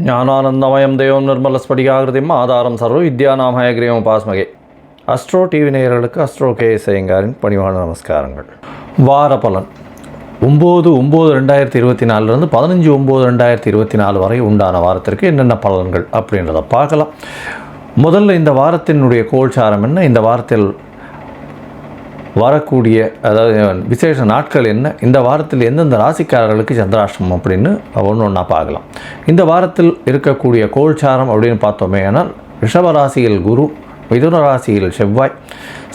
ஞானானந்தமயம் தேவம் நிர்மலஸ்படிகாகிருதிம் ஆதாரம் சர்வ வித்யாநாம் ஹயக்ரீவம் உபாஸ்மகே. அஸ்ட்ரோ டிவி நேயர்களுக்கு அஸ்ட்ரோ கேஎஸ் ஐயங்காரின் பணிவான நமஸ்காரங்கள். வார பலன் 9/9/2024 15/9/2024 வரை உண்டான வாரத்திற்கு என்னென்ன பலன்கள் அப்படின்றத பார்க்கலாம். முதல்ல இந்த வாரத்தினுடைய கோல்சாரம் என்ன, இந்த வாரத்தில் வரக்கூடிய அதாவது விசேஷ நாட்கள் என்ன, இந்த வாரத்தில் எந்தெந்த ராசிக்காரர்களுக்கு சந்திராஷ்டமம் அப்படின்னு ஒன்று ஒன்றா பார்க்கலாம். இந்த வாரத்தில் இருக்கக்கூடிய கோல்சாரம் அப்படின்னு பார்த்தோமே ஆனால் ரிஷப ராசியில் குரு, மிதுன ராசியில் செவ்வாய்,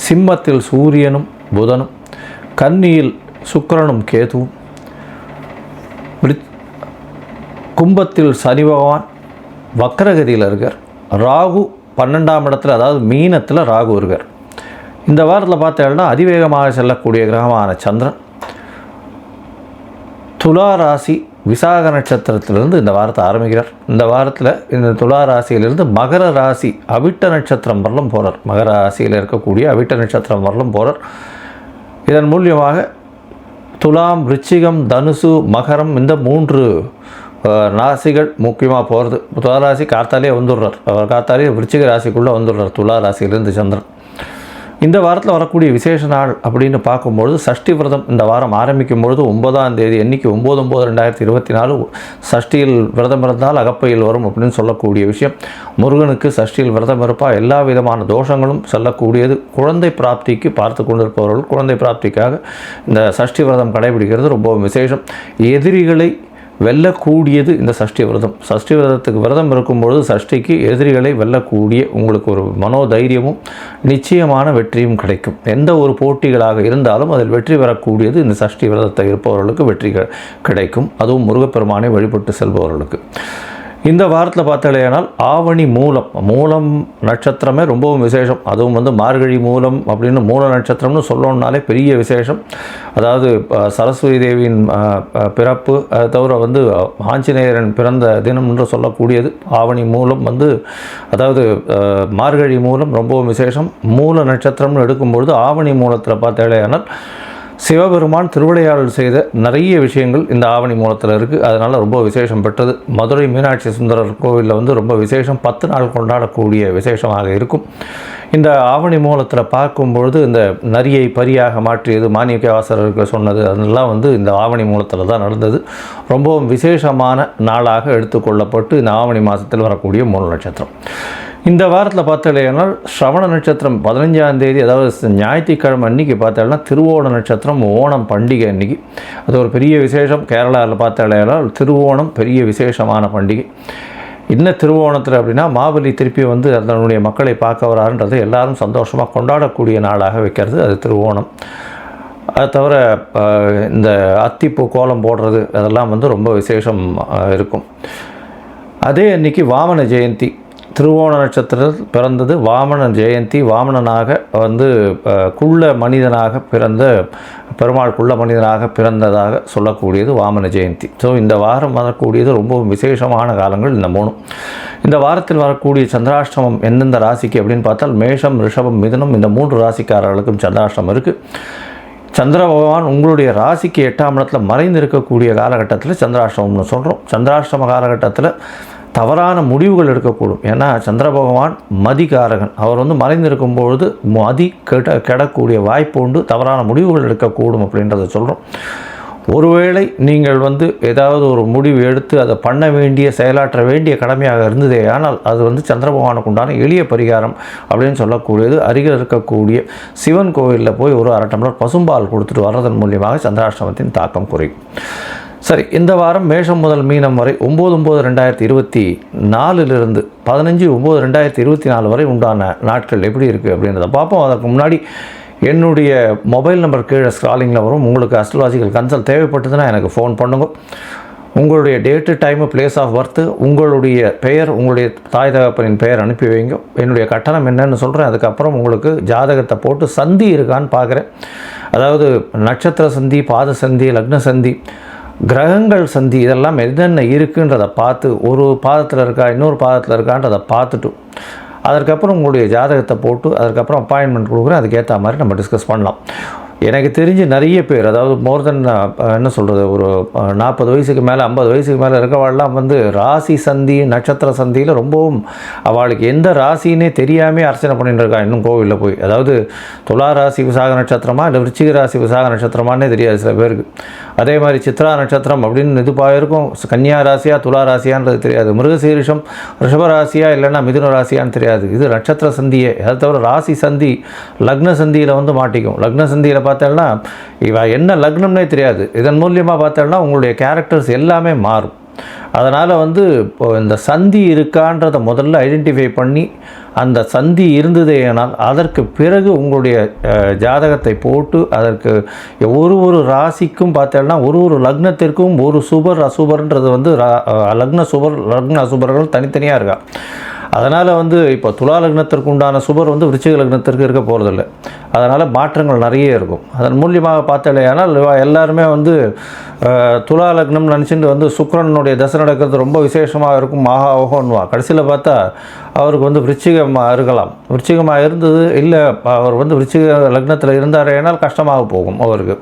சிம்மத்தில் சூரியனும் புதனும், கன்னியில் சுக்கிரனும் கேதுவும், கும்பத்தில் சனி பகவான் வக்ரகதியில் இருக்கார், ராகு 12ஆம் இடத்துல அதாவது மீனத்தில் ராகு இருக்கார். இந்த வாரத்தில் பார்த்தீங்கன்னா அதிவேகமாக செல்லக்கூடிய கிரகமான சந்திரன் துலா ராசி விசாக நட்சத்திரத்திலிருந்து இந்த வாரத்தை ஆரம்பிக்கிறார். இந்த வாரத்தில் இந்த துலா ராசியிலிருந்து மகர ராசி அவிட்ட நட்சத்திரம் வரலும் போகிறார். மகர ராசியில் இருக்கக்கூடிய அவிட்ட நட்சத்திரம் வரலும் போகிறார். இதன் மூலியமாக துலாம், விருச்சிகம், தனுசு, மகரம் இந்த 3 ராசிகள் முக்கியமாக போகிறது. துலா ராசி காத்தாலே வந்துடுறார். அவர் காத்தாலே விருச்சிக ராசிக்குள்ளே வந்துடுறார் துலா ராசியிலிருந்து சந்திரன். இந்த வாரத்தில் வரக்கூடிய விசேஷ நாள் அப்படின்னு பார்க்கும்பொழுது சஷ்டி விரதம் இந்த வாரம் ஆரம்பிக்கும் பொழுது 9ஆம் தேதி அன்றைக்கி 9/9/2024 சஷ்டியில் விரதம் இருந்தால் அகப்பையில் வரும் அப்படின்னு சொல்லக்கூடிய விஷயம். முருகனுக்கு சஷ்டியில் விரதம் இருப்பா எல்லா விதமான தோஷங்களும் செல்லக்கூடியது. குழந்தை பிராப்திக்கு பார்த்து கொண்டிருப்பவர்கள் குழந்தை பிராப்திக்காக இந்த சஷ்டி விரதம் கடைபிடிக்கிறது ரொம்ப விசேஷம். எதிரிகளை வெல்லக்கூடியது இந்த சஷ்டி விரதம். சஷ்டி விரதத்துக்கு விரதம் இருக்கும்பொழுது சஷ்டிக்கு எதிரிகளை வெல்லக்கூடிய உங்களுக்கு ஒரு மனோதைரியமும் நிச்சயமான வெற்றியும் கிடைக்கும். எந்த ஒரு போட்டிகளாக இருந்தாலும் அதில் வெற்றி பெறக்கூடியது இந்த சஷ்டி விரதத்தை இருப்பவர்களுக்கு வெற்றி கிடைக்கும். அதுவும் முருகப்பெருமானை வழிபட்டு செல்பவர்களுக்கு. இந்த வாரத்தில் பார்த்தாலேனால் ஆவணி மூலம் நட்சத்திரமே ரொம்பவும் விசேஷம். அதுவும் மார்கழி மூலம் அப்படின்னு மூல நட்சத்திரம்னு சொல்லணுன்னாலே பெரிய விசேஷம். அதாவது சரஸ்வதி தேவியின் பிறப்பு, அதை தவிர ஆஞ்சநேயரன் பிறந்த தினம் என்று சொல்லக்கூடியது ஆவணி மூலம் அதாவது மார்கழி மூலம் ரொம்பவும் விசேஷம். மூல நட்சத்திரம்னு எடுக்கும்பொழுது ஆவணி மூலத்தில் பார்த்தாலேனால் சிவபெருமான் திருவிளையாடல் செய்த நிறைய விஷயங்கள் இந்த ஆவணி மூலத்தில் இருக்குது. அதனால் ரொம்ப விசேஷம் பெற்றது. மதுரை மீனாட்சி சுந்தரர் கோவிலில் ரொம்ப விசேஷம் 10 நாள் கொண்டாடக்கூடிய விசேஷமாக இருக்கும். இந்த ஆவணி மூலத்தில் பார்க்கும்பொழுது இந்த நரியை பரியாக மாற்றியது மாணிக்கவாசகருக்கு சொன்னது அதெல்லாம் இந்த ஆவணி மூலத்தில் தான் நடந்தது. ரொம்பவும் விசேஷமான நாளாக எடுத்துக்கொள்ளப்பட்டு இந்த ஆவணி மாதத்தில் வரக்கூடிய மூல நட்சத்திரம். இந்த வாரத்தில் பார்த்தாலேனா ஸ்ரவண நட்சத்திரம் 15ஆம் தேதி அதாவது ஞாயிற்றுக்கிழமை அன்றைக்கி பார்த்தாலேனா திருவோண நட்சத்திரம், ஓணம் பண்டிகை அன்றைக்கி. அது ஒரு பெரிய விசேஷம். கேரளாவில் பார்த்தாலேனா திருவோணம் பெரிய விசேஷமான பண்டிகை. என்ன திருவோணத்தில் அப்படின்னா மாபலி திருப்பி அதனுடைய மக்களை பார்க்க வராருன்றது எல்லாரும் சந்தோஷமாக கொண்டாடக்கூடிய நாளாக வைக்கிறது அது திருவோணம். அது தவிர இந்த அத்திப்பூ கோலம் போடுறது அதெல்லாம் ரொம்ப விசேஷம் இருக்கும். அதே அன்றைக்கி வாமன ஜெயந்தி. திருவோண நட்சத்திரத்தில் பிறந்தது வாமன ஜெயந்தி. வாமனனாக குள்ள மனிதனாக பிறந்த பெருமாள் குள்ள மனிதனாக பிறந்ததாக சொல்லக்கூடியது வாமன ஜெயந்தி. ஸோ இந்த வாரம் வரக்கூடியது ரொம்ப விசேஷமான காலங்கள் இந்த 3. இந்த வாரத்தில் வரக்கூடிய சந்திராஷ்டமம் எந்தெந்த ராசிக்கு அப்படின்னு பார்த்தால் மேஷம், ரிஷபம், மிதுனம் இந்த 3 ராசிக்காரர்களுக்கும் சந்திராஷ்டமம் இருக்குது. சந்திர பகவான் உங்களுடைய ராசிக்கு 8ஆம் இடத்துல மறைந்து இருக்கக்கூடிய காலகட்டத்தில் சந்திராஷ்டமம்னு சொல்கிறோம். சந்திராஷ்டம காலகட்டத்தில் தவறான முடிவுகள் எடுக்கக்கூடும். ஏன்னா சந்திர பகவான் மதிகாரகன். அவர் மறைந்திருக்கும் பொழுது மதி கெடக்கூடிய வாய்ப்பு உண்டு. தவறான முடிவுகள் எடுக்கக்கூடும் அப்படின்றத சொல்கிறோம். ஒருவேளை நீங்கள் ஏதாவது ஒரு முடிவு எடுத்து அதை பண்ண வேண்டிய செயலாற்ற வேண்டிய கடமையாக இருந்ததே ஆனால் அது சந்திர பகவானுக்கு உண்டான எளிய பரிகாரம் அப்படின்னு சொல்லக்கூடியது. அருகில் இருக்கக்கூடிய சிவன் கோவிலில் போய் ஒரு 1/2 டம்ளர் பசும்பால் கொடுத்துட்டு வர்றதன் மூலியமாக சந்திராஷ்டமத்தின் தாக்கம் குறையும். சரி, இந்த வாரம் மேஷம் முதல் மீனம் வரை 9/9/2024 15/9/2024 வரை உண்டான நாட்கள் எப்படி இருக்குது அப்படின்றத பார்ப்போம். அதற்கு முன்னாடி என்னுடைய மொபைல் நம்பர் கீழே ஸ்க்ராலிங்கில் வரும். உங்களுக்கு அஸ்ட்ராலஜிக்கல் கன்சல்ட் தேவைப்பட்டதுன்னா எனக்கு ஃபோன் பண்ணுங்க. உங்களுடைய date, time, place of birth, உங்களுடைய பெயர், உங்களுடைய தாய் தகப்பனின் பெயர் அனுப்பி வைங்க. என்னுடைய கட்டணம் என்னன்னு சொல்கிறேன். அதுக்கப்புறம் உங்களுக்கு ஜாதகத்தை போட்டு சந்தி இருக்கான்னு பார்க்குறேன். அதாவது நட்சத்திர சந்தி, பாத சந்தி, லக்ன சந்தி, கிரகங்கள் சந்தி இதெல்லாம் என்னென்ன இருக்குன்றதை பார்த்து ஒரு பாதத்தில் இருக்கா இன்னொரு பாதத்தில் இருக்கான்றதை பார்த்துட்டு அதற்கப்புறம் உங்களுடைய ஜாதகத்தை போட்டு அதுக்கப்புறம் அப்பாயின்மெண்ட் கொடுக்குறேன். அதுக்கேற்ற மாதிரி நம்ம டிஸ்கஸ் பண்ணலாம். எனக்கு தெரிஞ்சு நிறைய பேர், அதாவது மோர் தென் என்ன சொல்கிறது, ஒரு 40 வயசுக்கு மேலே 50 வயசுக்கு மேலே இருக்கவாள்லாம் வந்து ராசி சந்தி நட்சத்திர சந்தியில் ரொம்பவும் அவளுக்கு எந்த ராசின்னே தெரியாமல் அர்ச்சனை பண்ணிட்டு இருக்கா இன்னும் கோவிலில் போய். அதாவது துலா ராசி விசாக நட்சத்திரமா இல்லை விருச்சிக ராசி விசாக நட்சத்திரமானே தெரியாது சில பேருக்கு. அதே மாதிரி சித்ரா நட்சத்திரம் அப்படின்னு இதுப்பாக இருக்கும், கன்னியா ராசியா துலா ராசியான்றது தெரியாது, மிருகசீரிஷம் ரிஷபராசியா இல்லைன்னா மிதுன ராசியான்னு தெரியாது. இது நட்சத்திர சந்தியே. அதை தவிர ராசி சந்தி லக்ன சந்தியில் வந்து மாட்டிக்கும். லக்ன சந்தியில் பார்த்தேன்னா இவ என்ன லக்னம்னே தெரியாது. இதன் மூலியமாக பார்த்தேன்னா உங்களுடைய கேரக்டர்ஸ் எல்லாமே மாறும். அதனால் வந்து இப்போ இந்த சந்தி இருக்கான்றதை முதல்ல ஐடென்டிஃபை பண்ணி அந்த சந்தி இருந்ததேனால் அதற்கு பிறகு உங்களுடைய ஜாதகத்தை போட்டு அதற்கு ஒரு ராசிக்கும் பார்த்தேன்னா ஒரு லக்னத்திற்கும் ஒரு சுபர் அசுபர்ன்றது வந்து லக்ன சுபர் லக்ன அசுபர்கள் தனித்தனியாக இருக்கா. அதனால் வந்து இப்போ துலா லக்னத்திற்கு உண்டான சுபர் வந்து விருச்சிக லக்னத்திற்கு இருக்க போகிறதில்ல. அதனால் மாற்றங்கள் நிறைய இருக்கும். அதன் மூலியமாக பார்த்தாலேயானால் எல்லாருமே வந்து துலா லக்னம் நினச்சிட்டு வந்து சுக்கிரனுடைய தசை நடக்கிறது ரொம்ப விசேஷமாக இருக்கும், மகா ஓகோன்னுவா. கடைசியில் பார்த்தா அவருக்கு வந்து விருச்சிகமாக இருக்கலாம். விருச்சிகமாக இருந்தது இல்லை, அவர் வந்து விருச்சிக லக்னத்தில் இருந்தாரேனால் கஷ்டமாக போகும். அவருக்கு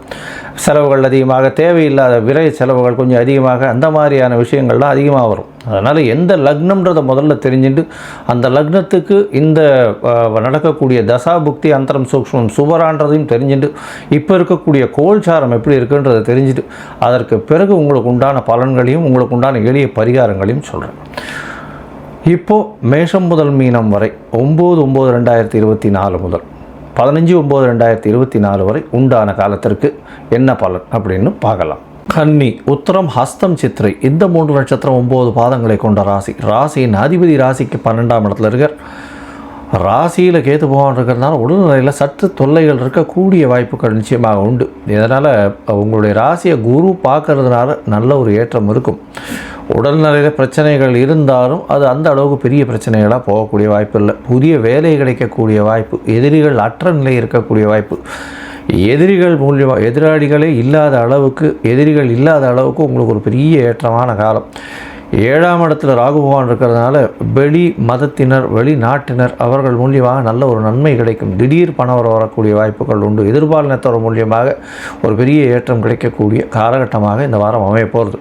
செலவுகள் அதிகமாக, தேவையில்லாத விரை செலவுகள் கொஞ்சம் அதிகமாக, அந்த மாதிரியான விஷயங்கள்லாம் அதிகமாக வரும். அதனால் எந்த லக்னம்ன்றதை முதல்ல தெரிஞ்சுட்டு அந்த லக்னத்துக்கு இந்த நடக்கக்கூடிய தசாபுக்தி அந்தரம் சூக்ஷ்மம் சுபரான்றதையும் தெரிஞ்சுட்டு இப்போ இருக்கக்கூடிய கோல்சாரம் எப்படி இருக்குன்றதை தெரிஞ்சுட்டு அதற்கு பிறகு உங்களுக்கு உண்டான பலன்களையும் உங்களுக்கு உண்டான எளிய பரிகாரங்களையும் சொல்கிறேன். இப்போது மேஷம் முதல் மீனம் வரை 9/9/2024 முதல் 15/9/2024 வரை உண்டான காலத்திற்கு என்ன பலன் அப்படின்னு பார்க்கலாம். கன்னி, உத்தரம், ஹஸ்தம், சித்திரை இந்த 3 நட்சத்திரம் 9 பாதங்களை கொண்ட ராசி. ராசியின் அதிபதி ராசிக்கு 12ஆம் இடத்துல இருக்கார். ராசியில் கேத்து பகவான் இருக்கிறதுனால உடல்நிலையில் சற்று தொல்லைகள் இருக்கக்கூடிய வாய்ப்புகள் நிச்சயமாக உண்டு. இதனால் உங்களுடைய ராசியை குரு பார்க்கறதுனால நல்ல ஒரு ஏற்றம் இருக்கும். உடல்நிலையில் பிரச்சனைகள் இருந்தாலும் அது அந்த அளவுக்கு பெரிய பிரச்சனைகளாக போகக்கூடிய வாய்ப்பு இல்லை. புதிய வேலை கிடைக்கக்கூடிய வாய்ப்பு, எதிரிகள் அற்ற நிலை இருக்கக்கூடிய வாய்ப்பு, எதிரிகள் மூலியமாக எதிராளிகளே இல்லாத அளவுக்கு எதிரிகள் இல்லாத அளவுக்கு உங்களுக்கு ஒரு பெரிய ஏற்றமான காலம். 7ஆம் இடத்துல ராகு பகவான் இருக்கிறதுனால வெளி மதத்தினர் வெளிநாட்டினர் அவர்கள் மூலியமாக நல்ல ஒரு நன்மை கிடைக்கும். திடீர் பணம் வரக்கூடிய வாய்ப்புகள் உண்டு. எதிர்பாலினத்தவர் மூலியமாக ஒரு பெரிய ஏற்றம் கிடைக்கக்கூடிய காலகட்டமாக இந்த வாரம் அமைய போகிறது.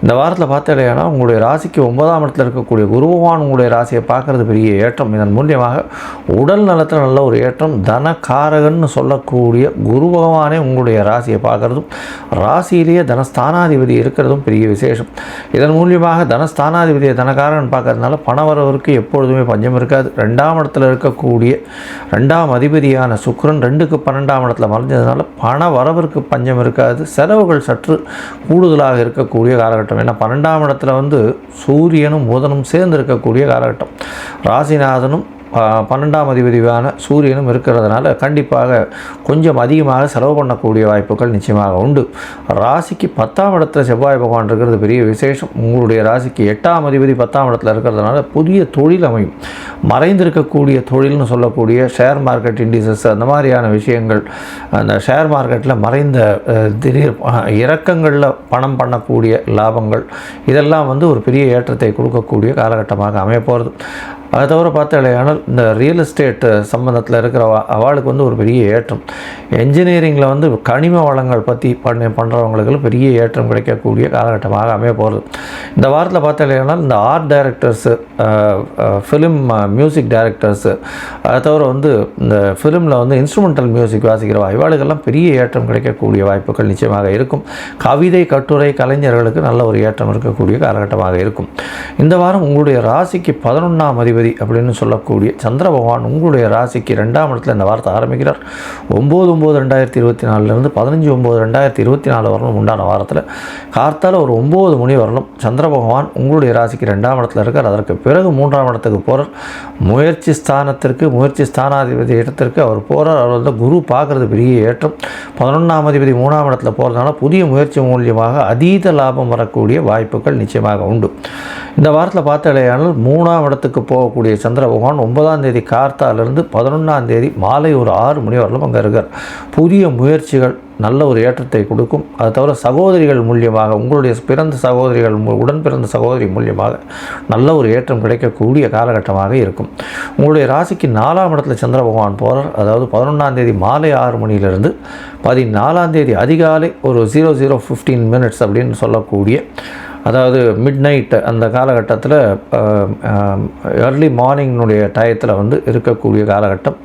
இந்த வாரத்தில் பார்த்தீங்கன்னா உங்களுடைய ராசிக்கு 9ஆம் இடத்துல இருக்கக்கூடிய குரு பகவான் உங்களுடைய ராசியை பார்க்குறது பெரிய ஏற்றம். இதன் மூலியமாக உடல் நலத்தில் நல்ல ஒரு ஏற்றம். தனக்காரகன்னு சொல்லக்கூடிய குரு பகவானே உங்களுடைய ராசியை பார்க்குறதும் ராசியிலேயே தனஸ்தானாதிபதி இருக்கிறதும் பெரிய விசேஷம். இதன் மூலியமாக தனஸ்தானாதிபதியை தனக்காரன் பார்க்கறதுனால பணவரவருக்கு எப்பொழுதுமே பஞ்சம் இருக்காது. 2ஆம் இடத்துல இருக்கக்கூடிய 2ஆம் அதிபதியான சுக்கிரன் 2க்கு 12ஆம் இடத்துல மறைஞ்சதுனால பண வரவிற்கு பஞ்சம் இருக்காது. செலவுகள் சற்று கூடுதலாக இருக்கக்கூடிய காலகட்டம். ஏன்னா 12ஆம் இடத்துல வந்து சூரியனும் புதனும் சேர்ந்து இருக்கக்கூடிய காலகட்டம். ராசிநாதனும் 12ஆம் அதிபதியான சூரியனும் இருக்கிறதுனால கண்டிப்பாக கொஞ்சம் அதிகமாக செலவு பண்ணக்கூடிய வாய்ப்புகள் நிச்சயமாக உண்டு. ராசிக்கு 10ஆம் இடத்துல செவ்வாய் பகவான் இருக்கிறது பெரிய விசேஷம். உங்களுடைய ராசிக்கு 8ஆம் அதிபதி 10ஆம் இடத்துல இருக்கிறதுனால புதிய தொழில் அமையும். மறைந்திருக்கக்கூடிய தொழில்னு சொல்லக்கூடிய ஷேர் மார்க்கெட் இண்டிசஸ் அந்த மாதிரியான விஷயங்கள், அந்த ஷேர் மார்க்கெட்டில் மறைந்த திடீர் இறக்கங்களில் பணம் பண்ணக்கூடிய லாபங்கள் இதெல்லாம் வந்து ஒரு பெரிய ஏற்றத்தை கொடுக்கக்கூடிய காலகட்டமாக அமைய போகிறது. அதை தவிர பார்த்தாலேயானால் இந்த ரியல் எஸ்டேட் சம்மந்தத்தில் இருக்கிற அவளுக்கு வந்து ஒரு பெரிய ஏற்றம். என்ஜினியரிங்கில் வந்து கனிம வளங்கள் பற்றி பண்ணுறவங்களுக்கு பெரிய ஏற்றம் கிடைக்கக்கூடிய காலகட்டமாக அமைய போகிறது. இந்த வாரத்தில் பார்த்தாலேயானால் இந்த art directors, film music directors, அதை தவிர வந்து இந்த ஃபிலிமில் வந்து இன்ஸ்ட்ருமெண்டல் மியூசிக் வாசிக்கிறவா இவாளுக்கெல்லாம் பெரிய ஏற்றம் கிடைக்கக்கூடிய வாய்ப்புகள் நிச்சயமாக இருக்கும். கவிதை கட்டுரை கலைஞர்களுக்கு நல்ல ஒரு ஏற்றம் இருக்கக்கூடிய காலகட்டமாக இருக்கும். இந்த வாரம் உங்களுடைய ராசிக்கு 11ஆம் அதிபதி அப்படின்னு சொல்லக்கூடிய சந்திர பகவான் உங்களுடைய ராசிக்கு 2ஆம் இடத்துல இந்த வாரத்தை ஆரம்பிக்கிறார். 9/9/2024 15/9/2024 வரணும் உண்டான வாரத்தில் கார்த்தால ஒரு 9 மணி வரணும் சந்திர பகவான் உங்களுடைய ராசிக்கு 2ஆம் இடத்துல இருக்கார். அதற்கு பிறகு 3ஆம் இடத்துக்கு போகிறார். முயற்சி ஸ்தானத்திற்கு, முயற்சி ஸ்தானாதிபதி இடத்திற்கு அவர் போகிறார். அவர் வந்து குரு பார்க்குறது பெரிய ஏற்றம். 11ஆம் அதிபதி 3ஆம் இடத்துல போகிறதுனால புதிய முயற்சி மூலியமாக அதீத லாபம் வரக்கூடிய வாய்ப்புகள் நிச்சயமாக உண்டு. இந்த வாரத்தில் பார்த்தாலேயானால் 3ஆம் இடத்துக்கு போகக்கூடிய போகக்கூடிய சந்திர பகவான் 9ஆம் தேதி கார்த்தாலிருந்து 11ஆம் தேதி மாலை ஒரு 6 மணி வரலும் அங்கே இருக்கார். புதிய முயற்சிகள் நல்ல ஒரு ஏற்றத்தை கொடுக்கும். அது தவிர சகோதரிகள் மூலியமாக, உங்களுடைய பிறந்த சகோதரிகள், உடன் பிறந்த சகோதரி மூலியமாக நல்ல ஒரு ஏற்றம் கிடைக்கக்கூடிய காலகட்டமாக இருக்கும். உங்களுடைய ராசிக்கு 4ஆம் இடத்துல சந்திர பகவான் போகிறார். அதாவது 11ஆம் தேதி மாலை 6 மணியிலிருந்து 14ஆம் தேதி அதிகாலை ஒரு 00:15 அப்படின்னு சொல்லக்கூடிய, அதாவது மிட் நைட் அந்த காலகட்டத்தில் ஏர்லி மார்னிங்னுடைய டயத்தில் வந்து இருக்கக்கூடிய காலகட்டம்.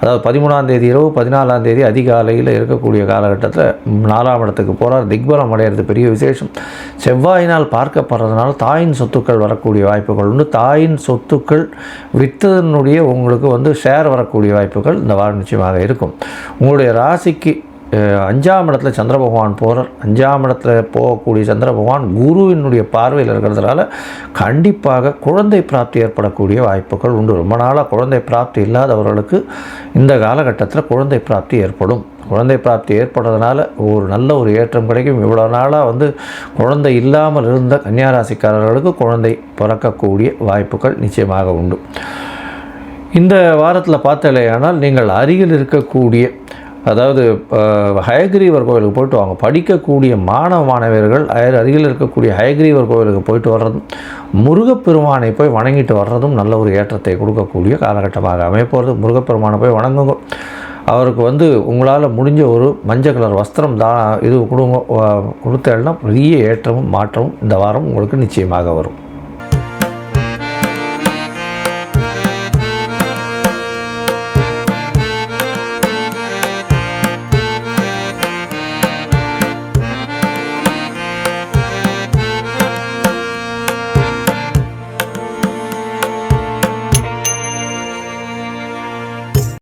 அதாவது 13ஆம் தேதி இரவு 14ஆம் தேதி அதிகாலையில் இருக்கக்கூடிய காலகட்டத்தில் 4ஆம் இடத்துக்கு போகிறார். திக்பலம் அடையிறது பெரிய விசேஷம். செவ்வாயினால் பார்க்கப்படுறதுனால தாயின் சொத்துக்கள் வரக்கூடிய வாய்ப்புகள் உண்டு. தாயின் சொத்துக்கள் விற்றதனுடைய உங்களுக்கு வந்து ஷேர் வரக்கூடிய வாய்ப்புகள் இந்த வாரம் நிச்சயமாக இருக்கும். உங்களுடைய ராசிக்கு 5ஆம் இடத்துல சந்திர பகவான் போகிறார். 5ஆம் இடத்துல போகக்கூடிய சந்திர பகவான் குருவினுடைய பார்வையில் இருக்கிறதுனால கண்டிப்பாக குழந்தை பிராப்தி ஏற்படக்கூடிய வாய்ப்புகள் உண்டு. ரொம்ப நாளாக குழந்தை பிராப்தி இல்லாதவர்களுக்கு இந்த காலகட்டத்தில் குழந்தை பிராப்தி ஏற்படும். குழந்தை பிராப்தி ஏற்படுறதுனால ஒரு நல்ல ஒரு ஏற்றம் கிடைக்கும். இவ்வளோ நாளாக வந்து குழந்தை இல்லாமல் இருந்த கன்னியாராசிக்காரர்களுக்கு குழந்தை பிறக்கக்கூடிய வாய்ப்புகள் நிச்சயமாக உண்டு. இந்த வாரத்தில் பார்த்தாலேயானால் நீங்கள் அருகில் இருக்கக்கூடிய, அதாவது ஹயக்ரீவர் கோவிலுக்கு போயிட்டு வாங்க. படிக்கக்கூடிய மாணவர்கள் அருகில் இருக்கக்கூடிய ஹயக்ரீவர் கோவிலுக்கு போயிட்டு வர்றதும், முருகப்பெருமானை போய் வணங்கிட்டு வர்றதும் நல்ல ஒரு ஏற்றத்தை கொடுக்கக்கூடிய காலகட்டமாக அமைப்போகிறது. முருகப்பெருமானை போய் வணங்குங்க. அவருக்கு வந்து உங்களால் முடிஞ்ச ஒரு மஞ்சள் கலர் வஸ்திரம் இது கொடுத்தேன்னா பெரிய ஏற்றமும் மாற்றமும் இந்த வாரம் உங்களுக்கு நிச்சயமாக வரும்.